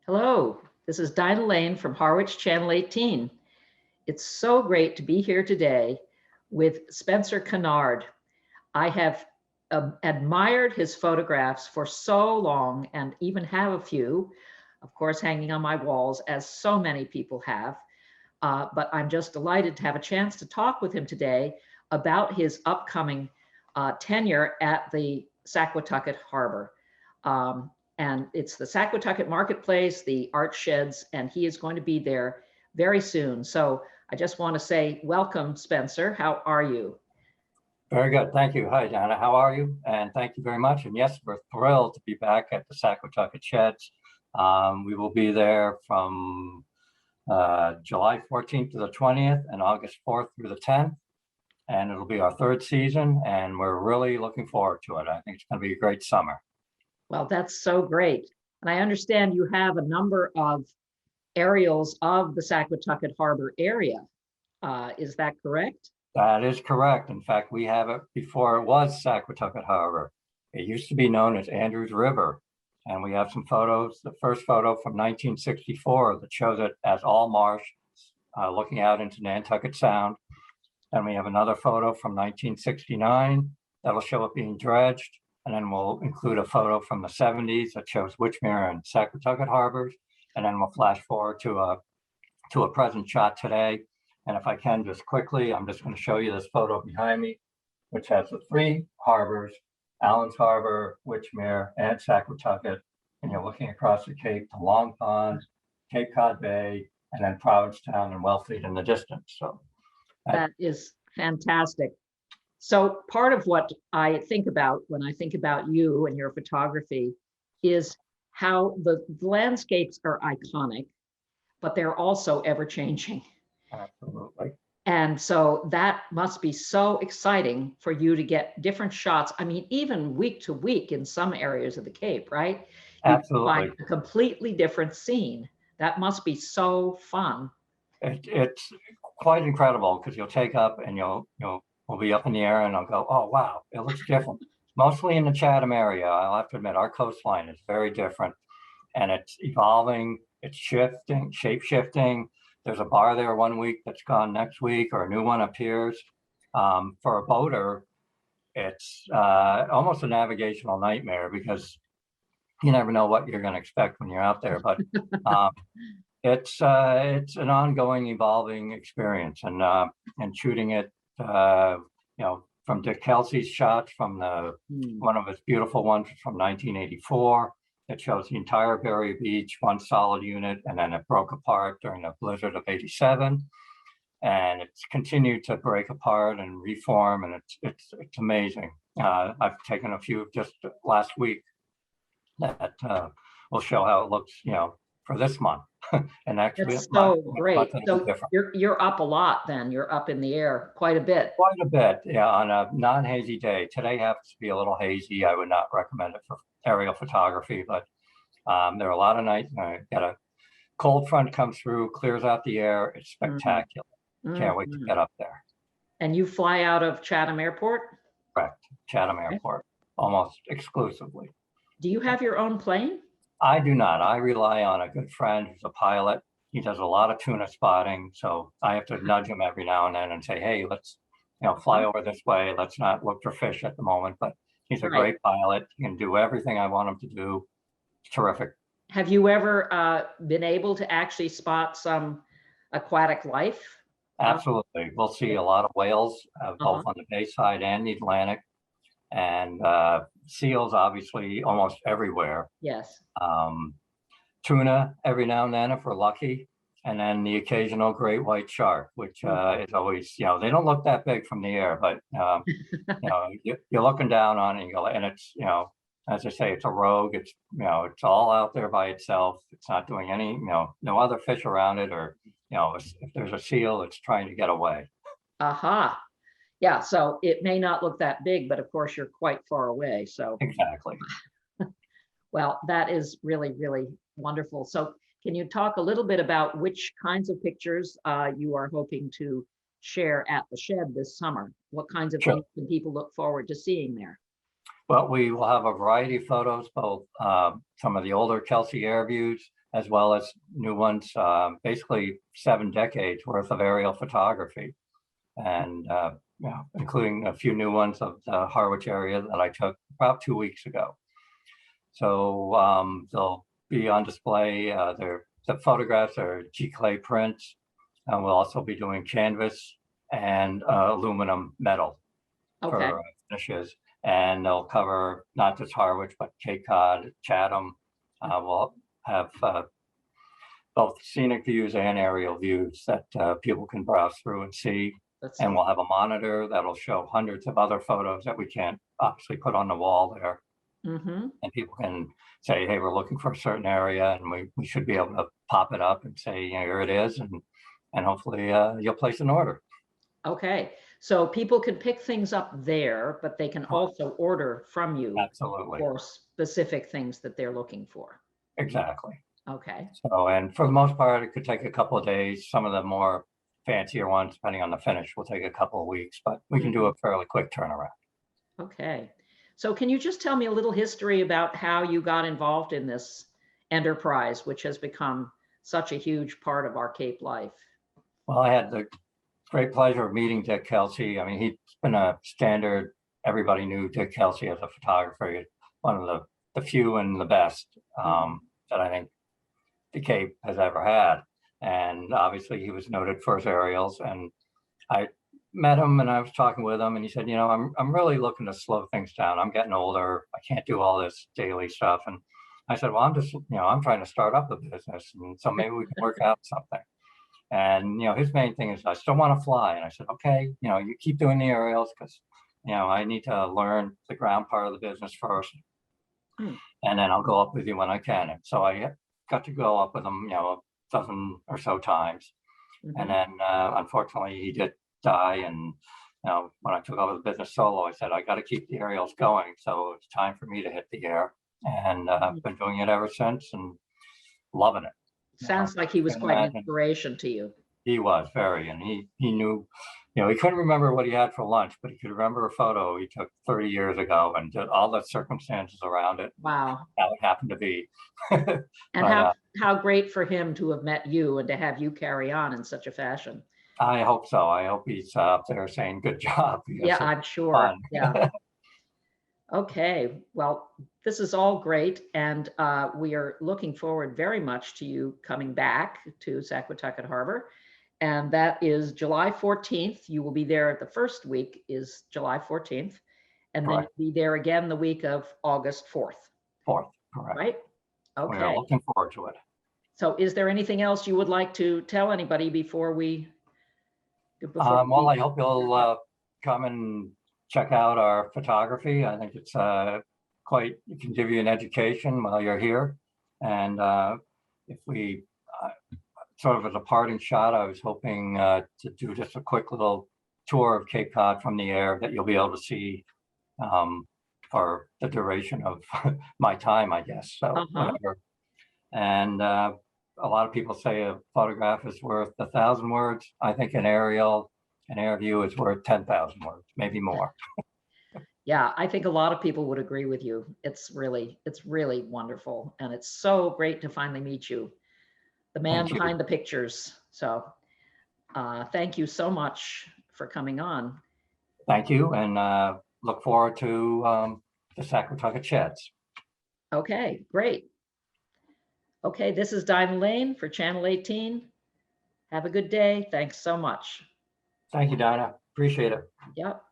Hello, this is Dinah Lane from Harwich Channel 18. It's so great to be here today with Spencer Kennard. I have admired his photographs for so long and even have a few, of course, hanging on my walls, as so many people have. But I'm just delighted to have a chance to talk with him today about his upcoming tenure at the Saquatucket Harbor. Um, and it's the Saquatucket Marketplace, the art sheds, and he is going to be there very soon. So I just want to say welcome, Spencer. How are you? Very good. Thank you. Hi, Dana. How are you? And thank you very much. And yes, we're thrilled to be back at the Saquatucket Sheds. We will be there from July 14th to the 20th and August 4th through the 10th. And it'll be our third season, and we're really looking forward to it. I think it's going to be a great summer. Well, that's so great. And I understand you have a number of aerials of the Saquatucket Harbor area. Is that correct? That is correct. In fact, we have it before it was Saquatucket Harbor. It used to be known as Andrews River. And we have some photos. The first photo from 1964 that shows it as all marsh, looking out into Nantucket Sound. And we have another photo from 1969 that'll show it being dredged. And then we'll include a photo from the 70s that shows Witchmere and Saquatucket harbors. And then we'll flash forward to a present shot today. And if I can just quickly, I'm just going to show you this photo behind me, which has the three harbors, Allen's Harbor, Witchmere, and Saquatucket. And you're looking across the Cape to Long Pond, Cape Cod Bay, and then Provincetown and Wellfleet in the distance. So that is fantastic. So part of what I think about when I think about you and your photography is how the landscapes are iconic, but they're also ever changing. Absolutely. And so that must be so exciting for you to get different shots. I mean, even week to week in some areas of the Cape, right? You Absolutely. find a completely different scene. That must be so fun. It's quite incredible because you'll take up and we'll be up in the air and I'll go, oh, wow, it looks different. Mostly in the Chatham area. I'll have to admit, our coastline is very different and it's evolving, it's shifting, shape shifting. There's a bar there one week that's gone next week, or a new one appears. For a boater, it's almost a navigational nightmare because you never know what you're going to expect when you're out there. But it's an ongoing, evolving experience, and shooting it, from Dick Kelsey's shots from one of his beautiful ones from 1984. It shows the entire Berry Beach, one solid unit, and then it broke apart during the blizzard of '87. And it's continued to break apart and reform, and it's amazing. I've taken a few just last week that will show how it looks, for this month. And actually, that's so great. So you're up a lot then. You're up in the air quite a bit. Quite a bit, yeah, on a non-hazy day. Today happens to be a little hazy. I would not recommend it for aerial photography, but there are a lot of nights. Got a cold front comes through, clears out the air. It's spectacular. Can't wait to get up there. And you fly out of Chatham Airport? Correct, Chatham Airport, almost exclusively. Do you have your own plane? I do not. I rely on a good friend who's a pilot. He does a lot of tuna spotting, so I have to nudge him every now and then and say, hey, let's fly over this way. Let's not look for fish at the moment. But he's a great pilot. He can do everything I want him to do. It's terrific. Have you ever been able to actually spot some aquatic life? Absolutely. We'll see a lot of whales, both on the Bay side and the Atlantic, and seals, obviously, almost everywhere. Yes. Tuna every now and then if we're lucky, and then the occasional great white shark, which is always, they don't look that big from the air, but you're looking down on it and you go, and it's, as I say, it's a rogue. It's, it's all out there by itself. It's not doing any, no other fish around it, or, if there's a seal, it's trying to get away. Aha. Yeah, so it may not look that big, but of course you're quite far away. So exactly. Well, that is really, really wonderful. So can you talk a little bit about which kinds of pictures you are hoping to share at the shed this summer? What kinds of things can people look forward to seeing there? Well, we will have a variety of photos, both some of the older Kelsey air views, as well as new ones, basically 7 decades worth of aerial photography. And yeah, including a few new ones of the Harwich area that I took about 2 weeks ago. So they'll be on display. The photographs are G-clay prints. And we'll also be doing canvas and aluminum metal Okay. for finishes. And they'll cover not just Harwich, but Cape Cod, Chatham. We'll have both scenic views and aerial views that people can browse through and see. And we'll have a monitor that'll show hundreds of other photos that we can't obviously put on the wall there. Mm-hmm. And people can say, hey, we're looking for a certain area, and we should be able to pop it up and say, here it is, and hopefully you'll place an order. Okay, so people can pick things up there, but they can also order from you. Absolutely. For specific things that they're looking for. Exactly. Okay. So, and for the most part, it could take a couple of days. Some of the more fancier ones, depending on the finish, will take a couple of weeks, but we can do a fairly quick turnaround. Okay. So can you just tell me a little history about how you got involved in this enterprise, which has become such a huge part of our Cape life? Well, I had the great pleasure of meeting Dick Kelsey. I mean, he's been a standard. Everybody knew Dick Kelsey as a photographer. He's one of the few and the best that I think the Cape has ever had. And obviously he was noted for his aerials. And I met him and I was talking with him and he said, I'm really looking to slow things down. I'm getting older. I can't do all this daily stuff. And I said, well, I'm just, I'm trying to start up a business. And so maybe we can work out something. And, his main thing is I still want to fly. And I said, okay, you keep doing the aerials because, I need to learn the ground part of the business first. And then I'll go up with you when I can. And so I got to go up with him, a dozen or so times. And then unfortunately he did die. And when I took over the business solo, I said, I got to keep the aerials going. So it's time for me to hit the air. And I've been doing it ever since and loving it. Sounds like he was quite an inspiration to you. He was very, and he knew, he couldn't remember what he had for lunch, but he could remember a photo he took 30 years ago and all the circumstances around it. Wow. How it happened to be. And but, how great for him to have met you and to have you carry on in such a fashion. I hope so. I hope he's up there saying good job. Yeah, I'm sure. Yeah. Okay, well, this is all great, and we are looking forward very much to you coming back to Saquatucket Harbor, and that is July 14th. You will be there. The first week is July 14th, and then you'll be there again the week of August 4th. 4th, correct. Right? Okay. We're looking forward to it. So is there anything else you would like to tell anybody before we... Well, I hope you'll come and check out our photography. I think it's it can give you an education while you're here. And if we sort of as a parting shot, I was hoping to do just a quick little tour of Cape Cod from the air that you'll be able to see for the duration of my time, I guess. So whatever. And a lot of people say a photograph is worth 1,000 words. I think an air view is worth 10,000 words, maybe more. Yeah, I think a lot of people would agree with you. It's really wonderful. And it's so great to finally meet you, the man behind the pictures. So thank you so much for coming on. Thank you. And look forward to the Saquatucket Sheds. Okay, great. Okay, this is Dinah Lane for Channel 18. Have a good day. Thanks so much. Thank you, Dinah. Appreciate it. Yep.